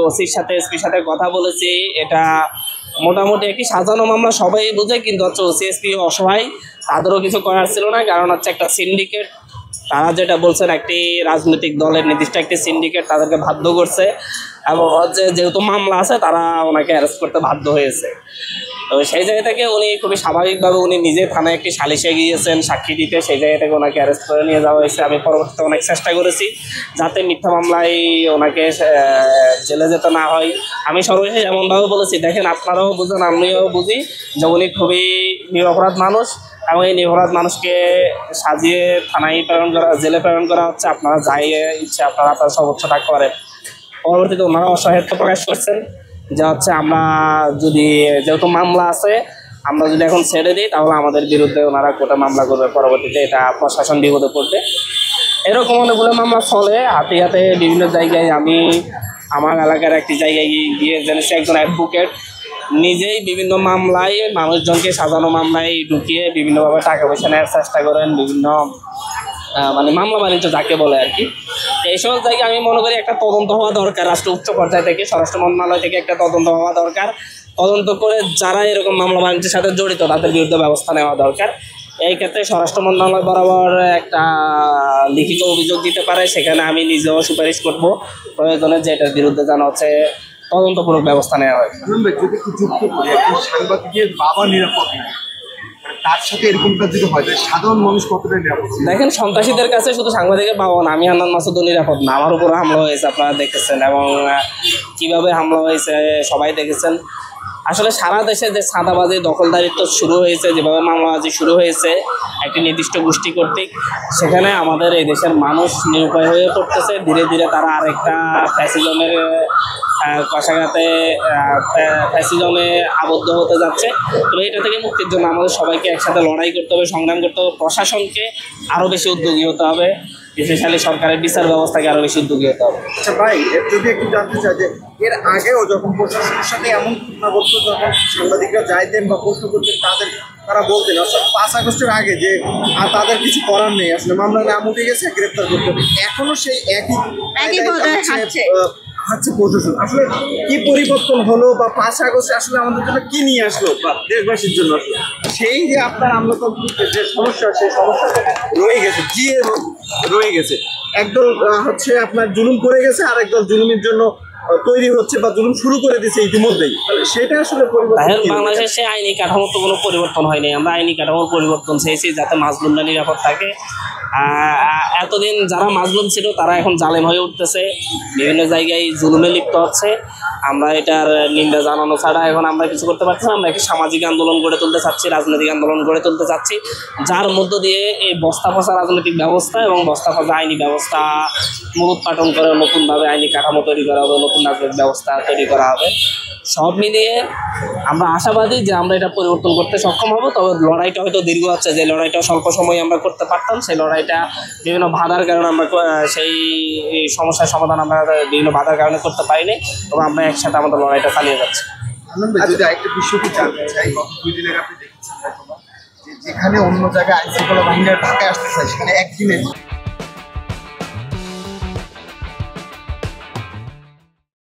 ওসির সাথে এসপির সাথে কথা বলেছি, এটা মোটামুটি একটি সাজানো মামলা, সবাই বুঝে, কিন্তু হচ্ছে ওসি এসপি অসহায়, তাদেরও কিছু করার ছিল না, কারণ হচ্ছে একটা সিন্ডিকেট, তারা যেটা বলছেন একটি রাজনৈতিক দলের নির্দিষ্ট একটি সিন্ডিকেট তাদেরকে বাধ্য করছে, এবং হচ্ছে যেহেতু মামলা আছে তারা ওনাকে অ্যারেস্ট করতে বাধ্য হয়েছে। তো সেই জায়গা থেকে উনি খুবই স্বাভাবিকভাবে উনি নিজে থানায় একটি সালিশে গিয়েছেন সাক্ষী দিতে, সেই জায়গা থেকে ওনাকে অ্যারেস্ট করে নিয়ে যাওয়া হয়েছে। আমি পরবর্তীতে অনেক চেষ্টা করেছি যাতে মিথ্যা মামলায় ওনাকে জেলে যেতে না হয়। আমি সর্বশেষ এমনভাবে বলেছি, দেখেন আপনারাও বুঝেন আমিও বুঝি যে উনি খুবই নিরপরাধ মানুষ, এবং এই নিরপরাধ মানুষকে সাজিয়ে থানায় প্রেরণ করা, জেলে প্রেরণ করা হচ্ছে, আপনারা যাই ইচ্ছে আপনারা সর্বোচ্চটা করেন। পরবর্তীতে ওনারা অসহায়ত্ব প্রকাশ করছেন যে হচ্ছে আমরা যদি, যেহেতু মামলা আছে, আমরা যদি এখন ছেড়ে দিই তাহলে আমাদের বিরুদ্ধে ওনারা কোর্টে মামলা করবে, পরবর্তীতে এটা প্রশাসন বিপদে পড়বে। এরকম অনেকগুলো মামলা চলে হাতে হাতে বিভিন্ন জায়গায়। আমি আমার এলাকার একটি জায়গায় গিয়ে জেনেছি একজন অ্যাডভোকেট নিজেই বিভিন্ন মামলায় মানুষজনকে সাজানো মামলায় ঢুকিয়ে বিভিন্নভাবে টাকা পয়সা নেওয়ার চেষ্টা করেন, বিভিন্ন মানে মামলা বাণিজ্য যাকে বলে আর কি। এইসব জায়গায় আমি মনে করি একটা তদন্ত হওয়া দরকার, রাষ্ট্র উচ্চ পর্যায় থেকে, স্বরাষ্ট্র মন্ত্রণালয় থেকে একটা তদন্ত হওয়া দরকার। তদন্ত করে যারা এরকম মামলা বাণিজ্যের সাথে জড়িত তাদের বিরুদ্ধে ব্যবস্থা নেওয়া দরকার। এই ক্ষেত্রে স্বরাষ্ট্র মন্ত্রণালয় বরাবর একটা লিখিত অভিযোগ দিতে পারে, সেখানে আমি নিজেও সুপারিশ করব প্রয়োজনে যে এটার বিরুদ্ধে যেন হচ্ছে তদন্তপূর্বক ব্যবস্থা নেওয়া হয়। সাংবাদিকের বাবা নিরাপদ নয়, তার সাথে এরকমটা যদি হয় সাধারণ মানুষ কতটা নিরাপদ? দেখেন, সন্ত্রাসীদের কাছে শুধু সাংবাদিকের বাবা না, আমি হান্নান মাসুদও নিরাপদ না। আমার উপরে হামলা হয়েছে, আপনারা দেখেছেন, এবং কিভাবে হামলা হয়েছে সবাই দেখেছেন। আসলে সারা দেশে যে চাঁদাবাজি দখলদারিত্ব শুরু হয়েছে, যেভাবে মামলাবাজি শুরু হয়েছে একটি নির্দিষ্ট গোষ্ঠী কর্তৃক, সেখানে আমাদের এই দেশের মানুষ নিরুপায় হয়ে পড়তেছে। ধীরে ধীরে তারা আরেকটা ফ্যাসিজমের কষাঘাতে ফ্যাসিজমে আবদ্ধ হতে যাচ্ছে। তো এটা থেকে মুক্তির জন্য আমাদের সবাইকে একসাথে লড়াই করতে হবে, সংগ্রাম করতে হবে। প্রশাসনকে আরও বেশি উদ্যোগী হতে হবে, স্পেশালি সরকারের বিচার ব্যবস্থাকে আরও বেশি উদ্যোগী হতে হবে। আচ্ছা ভাই, যদি একটু জানতে চাই যে এর আগেও যখন প্রশাসনের সাথে এমন ঘটনা ঘটতো, যখন সাংবাদিকরা যাইতেন বা প্রশ্ন করতেন, তারা বলতেন অর্থাৎ 5 আগস্টের আগে যে তাদের কিছু করার নেই, আসলে মামলা নাম উঠে গেছে, গ্রেপ্তার করতে হবে, এখনো সেই একই হাঁটছে প্রশাসন। আসলে কি পরিবর্তন হলো, বা 5 আগস্টে আসলে আমাদের জন্য কি নিয়ে আসলো বা দেশবাসীর জন্য আসলো? সেই যে আপনার আমলাতন্ত্রের যে সমস্যা, সেই সমস্যা রয়ে গেছে, গিয়ে রয়ে গেছে। একদল হচ্ছে আপনার জুলুম করে গেছে, আর একদল জুলুমের জন্য তৈরি হচ্ছে বা জুলুম শুরু করে দিচ্ছে ইতিমধ্যেই। সেটা আসলে বাংলাদেশে আইনি কাঠামোর তো কোনো পরিবর্তন হয়নি। আমরা আইনি কাঠামোর পরিবর্তন চেয়েছি যাতে মাজলুমরা নিরাপদ থাকে। এতদিন যারা মাজলুম ছিল তারা এখন জালেম হয়ে উঠতেছে, বিভিন্ন জায়গায় জুলুমে লিপ্ত হচ্ছে। আমরা এটার নিন্দা জানানো ছাড়া এখন আমরা কিছু করতে পারছি না। আমরা একটি সামাজিক আন্দোলন গড়ে তুলতে চাচ্ছি, রাজনৈতিক আন্দোলন গড়ে তুলতে চাচ্ছি, যার মধ্য দিয়ে এই বস্তা ফসা রাজনৈতিক ব্যবস্থা এবং বস্তা ফসা আইনি ব্যবস্থা মূলোৎপাটন করে নতুনভাবে আইনি কাঠামো তৈরি করা হবে, নতুন রাজনৈতিক ব্যবস্থা তৈরি করা হবে। সব মিলিয়ে আমরা আশাবাদী যে আমরা এটা পরিবর্তন করতে সক্ষম হব। তবে লড়াইটা হয়তো দীর্ঘ হচ্ছে, যে লড়াইটা স্বল্প সময়ে আমরা করতে পারতাম, সেই লড়াইটা বিভিন্ন বাধার কারণে আমরা সেই সমস্যার সমাধান আমরা বিভিন্ন বাধার কারণে করতে পারিনি। তবে আমরা একসাথে আমাদের লড়াইটা চালিয়ে যাচ্ছি। যদি একটা বিষয়টি জানতে চাই, গত 2 দিন আগে আপনি দেখেছেন যেখানে অন্য জায়গায় আইনশৃঙ্খলা বাহিনীর ঢাকায় আসতে চাই, সেখানে একদিনে